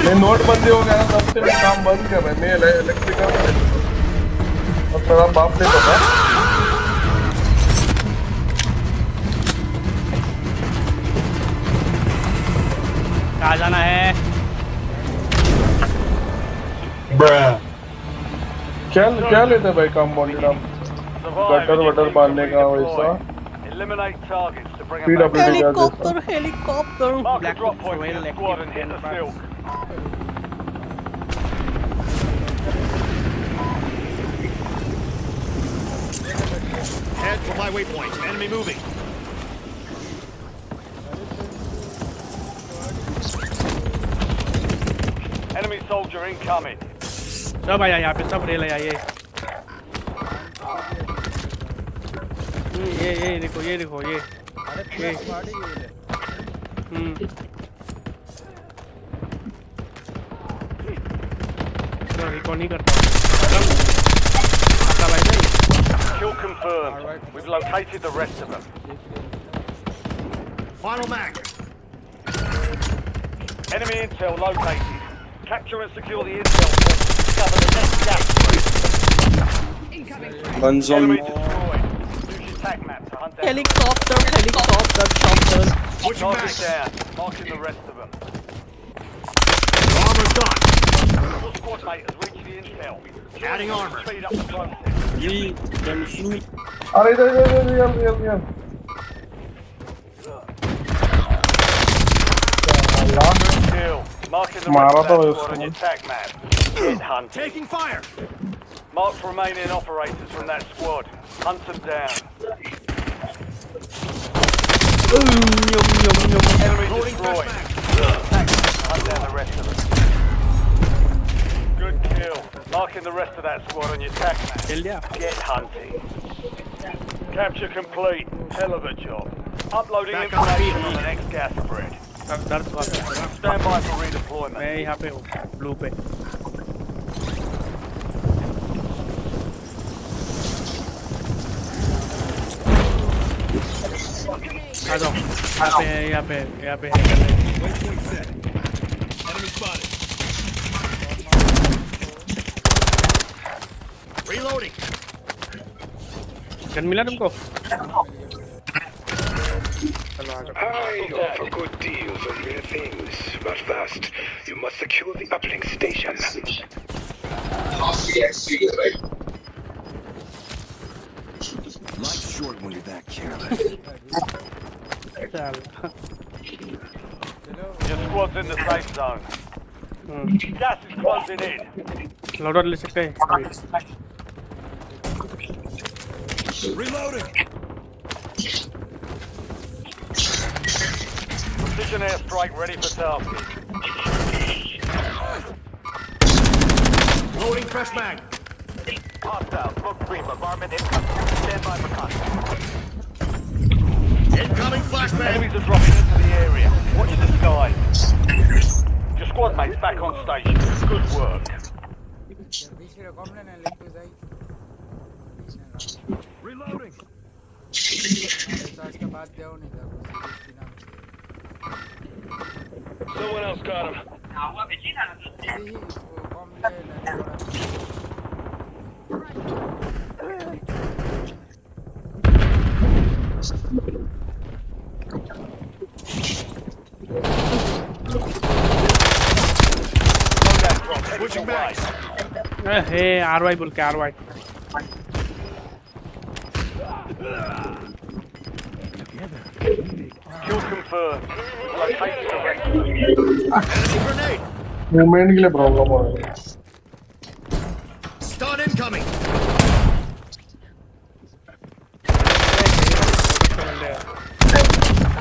नहीं नोटबंदी हो गया ना तब से मैं काम बंद कर रहा है मैं इलेक्ट्रिकल और तेरा बाप ने पता कहाँ जाना है क्या लेते भाई कंपाउंडेड हम गटर वटर बांधने का वैसा Eliminate targets to bring them back. PWD का helicopter helicopter Mark a black drop point for royal your squad and hit the silk. Head for my waypoint. Enemy moving. Enemy soldier incoming. सब आया यहाँ पे सब rail आया ये देखो ये रिकॉर्ड नहीं करता भाई Kill confirmed. We've located the rest of them. Final mag. Enemy intel located. Capture and secure the intel point. Cover the next gap. Guns on Enemy destroyed. Use your tac map to hunt down. Helicopter Target down. Marking the rest of them. Armor's done. Your squad mate has reached the intel. Adding armor. Speed up the process. अरे इधर Kill. Marking the मारा rest of तो that उसको। squad on your tac map. Hit hunt. Taking fire. Mark remaining operators from that squad. Hunt them down. Enemy Loading destroyed. flashbang. Hunt down the rest of them. Good kill. Marking the rest of that squad on your tac map. खेल दिया Get hunting. Capture complete. Hell of a job. Uploading Back on information feet. on the next gas spread. दर्द हुआ Stand by for redeployment. मैं यहाँ पे हूँ blue पे आ जाओ यहाँ पे Waypoint set. Enemy spotted. Reloading. Gun मिला तुमको चलो आ जाओ I offer good deals on rare things, but first, you must secure the uplink station. Life's short when you're that careless. चल Your squad's in the safe zone. Gas is closing in. Loader ले सकते हैं Reloading. Precision airstrike ready for tasking. Loading fresh mag. Hostile, smoke free, bombardment incoming. Stand by for contact. Incoming flashbang. Enemies are dropping into the area. Watch the skies. Your squad mate's back on station. Good work. Reloading. Someone else got him. Switching bags. हे आरवाई बोल के आरवाई Kill confirmed. Located the rest of them. Enemy grenade. Movement के लिए problem हो रहा है Stun incoming.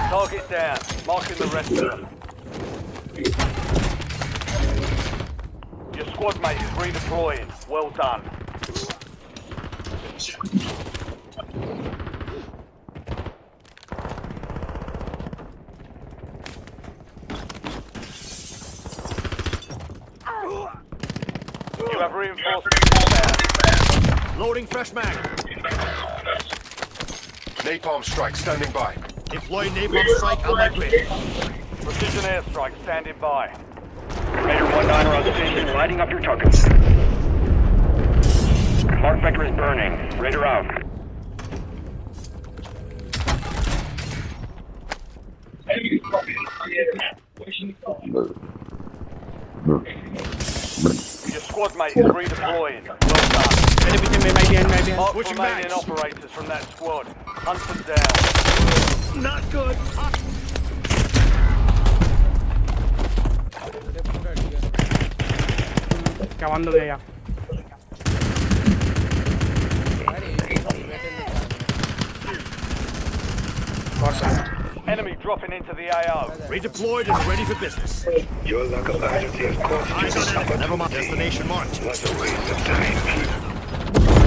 Target down. Marking the rest of them. Your squad mate is redeploying. Well done. You have reinforcements inbound. Loading fresh mag. Napalm strike standing by. Deploy napalm strike on my grid. Precision airstrike standing by. Raider 1-9 are on station, lighting up your targets. Mark vector is burning. Raider out. Your squad mate is redeploying. Well done. Maybe behind. Mark Switching remaining backs. operators from that squad. Hunt them down. Not good. क्या बंद हो गया यार Enemy dropping into the AO. Redeployed and ready for business. Your lack of urgency has caused you Eyes to on suffer enemy. Never mind. today. Destination marked. What a waste of time.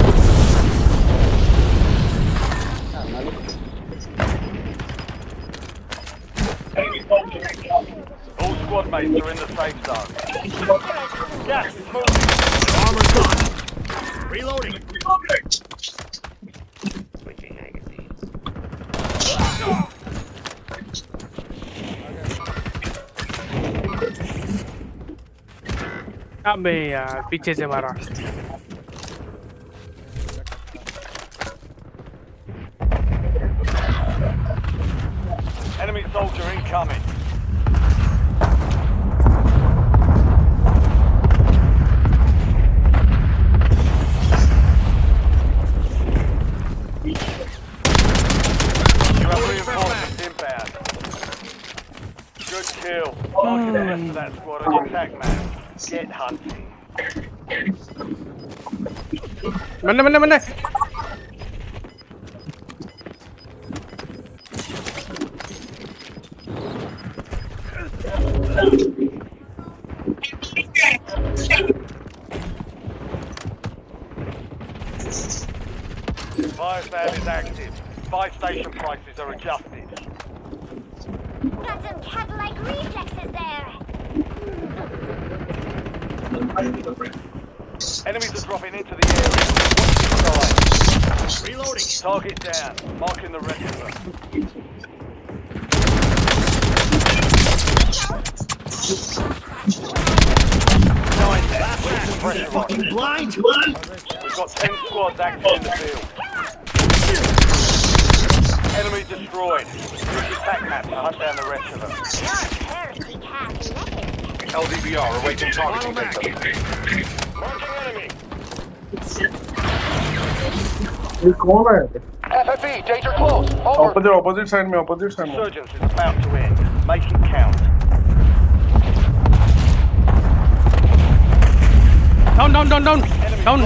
All squad mates are in the safe zone. Gas is moving. Armor's gone. Reloading. अबे यार पीछे से मारा Enemy soldier incoming. You have reinforcements inbound. Good kill. Marking the rest of that squad on your attack map. Get hunting. बंदे Fire fan is active. Spy station prices are adjusted. Got some cat-like reflexes there. Enemies are dropping into the area. Watch the Reloading. side. Target down. Marking the rest of them. Fucking blind. We've got 10 squads active in the field. Enemy destroyed. Use your attack map to hunt down the rest of them. You're terribly cat-like. LDBR awaiting targeting data. Marking enemy. ये कौन है FFE, danger close. Over. Opposite side में Resurgence is about to end. Make it count. down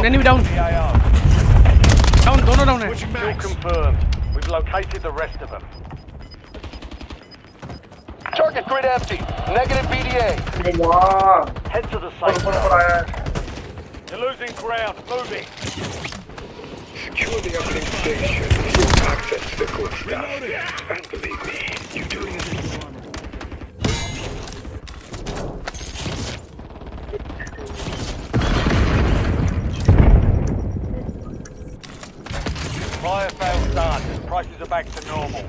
enemy down The AR. दोनों down है Switching Kill backs. confirmed. We've located the rest of them. Target grid empty. Negative BDA. वाह Head to the safe ऊपर zone. आया है You're losing ground. Moving. Secure the uplink station. Full access to the good stuff. And believe me, you do. Fire failed start. Prices are back to normal.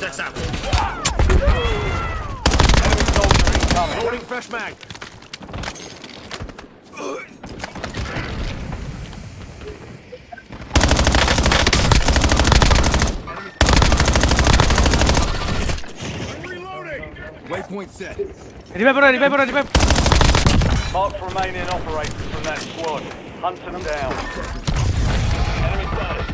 That's out. Enemy soldier incoming. Loading fresh mag. Reloading. Waypoint set. revive Mark remaining operators from that squad. Hunt them down. Enemy spotted.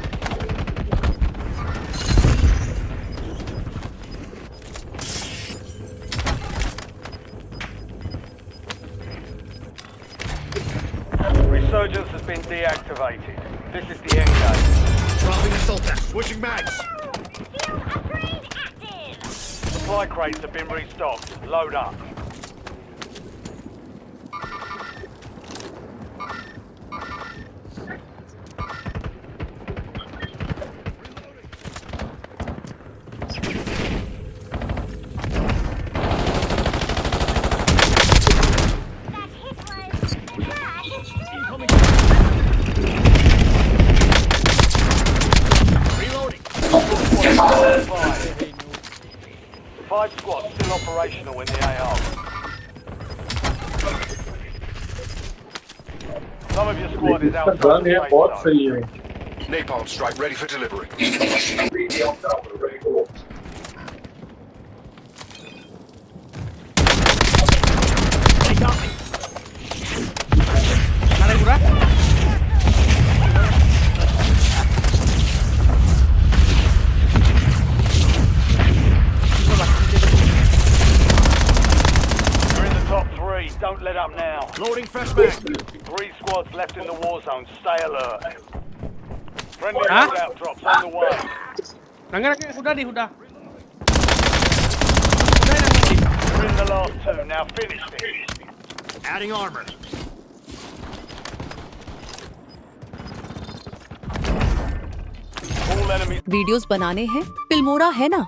Resurgence has been deactivated. This is the end game. Dropping assault vest. Switching mags. Field upgrade active. Supply crates have been restocked. Load up. That hit was bad. Reloading. Fire. 5 squads still operational in the AR. Some of your squad is इसका outside gun the है safe बहुत zone. सही है Napalm strike ready for delivery. Mana yang murah? You're in the top 3. Don't let up now. Loading fresh mag. 3 squads left in the war zone. Stay alert. Friendly Huh? loadout drops on the way. Nangga, udah nih, udah. You're in the last 2. Now finish it. Adding armor. All enemies videos बनाने हैं Filmora है ना।